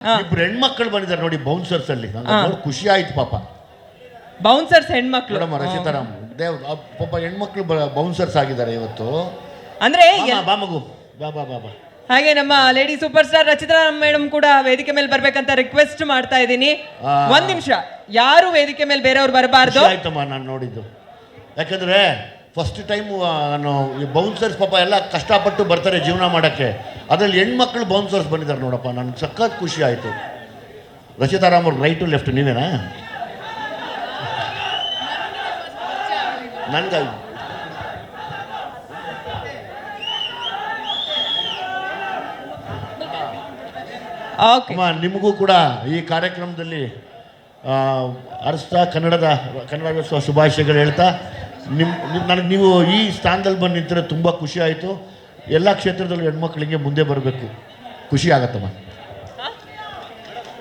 ಇಬ್ರು ಹೆಣ್ಮಕ್ಳು ಬಂದಿದ್ದಾರೆ ನೋಡಿ ಬೌನ್ಸರ್ಸ್ ಅಲ್ಲಿ ಖುಷಿ ಆಯ್ತು ಪಾಪ. ಬೌನ್ಸರ್ಸ್ ಹೆಣ್ಮಕ್ಳು ಮೇಡಮ್ ರಚಿತಾರಾಮ್ ಪಾಪ ಹೆಣ್ಮಕ್ಳು ಬೌನ್ಸರ್ಸ್ ಆಗಿದ್ದಾರೆ ಇವತ್ತು. ಅಂದ್ರೆ ಬಾ ಮಗು ಬಾ ಬಾ ಬಾ ಬಾ. ಹಾಗೆ ನಮ್ಮ lady super star Rachita Ram madam ಕೂಡ ವೇದಿಕೆ ಮೇಲೆ ಬರ್ಬೇಕಂತ ರಿಕ್ವೆಸ್ಟ್ ಮಾಡ್ತಾ ಇದ್ದೀನಿ. ಒಂದ್ ನಿಮಿಷ, ಯಾರು ವೇದಿಕೆ ಮೇಲೆ ಬೇರೆಯವ್ರು ಬರಬಾರ್ದು. ಆಯ್ತಮ್ಮ, ನಾನು ನೋಡಿದ್ದು ಯಾಕಂದ್ರೆ ಫಸ್ಟ್ ಟೈಮ್ ನಾನು ಈ ಬೌನ್ಸರ್ಸ್ ಪಾಪ ಎಲ್ಲ ಕಷ್ಟಪಟ್ಟು ಬರ್ತಾರೆ ಜೀವನ ಮಾಡೋಕ್ಕೆ, ಅದರಲ್ಲಿ ಹೆಣ್ಮಕ್ಳು ಬೌನ್ಸರ್ಸ್ ಬಂದಿದ್ದಾರೆ ನೋಡಪ್ಪ, ನನಗೆ ಸಖತ್ ಖುಷಿ ಆಯಿತು. ರಚಿತಾರಾಮ್ ಅವ್ರು ರೈಟು ಲೆಫ್ಟ್ ನೀವೇನಾ? ನನಗೆ ಅಮ್ಮ ನಿಮಗೂ ಕೂಡ ಈ ಕಾರ್ಯಕ್ರಮದಲ್ಲಿ ಅರ್ಸ್ತಾ ಕನ್ನಡ ಶುಭಾಶಯಗಳು ಹೇಳ್ತಾ ನನಗೆ ನೀವು ಈ ಸ್ಥಾನದಲ್ಲಿ ಬಂದು ನಿಂತರೆ ತುಂಬ ಖುಷಿ ಆಯಿತು. ಎಲ್ಲ ಕ್ಷೇತ್ರದಲ್ಲೂ ಹೆಣ್ಮಕ್ಳಿಗೆ ಮುಂದೆ ಬರಬೇಕು, ಖುಷಿ ಆಗತ್ತಮ್ಮ.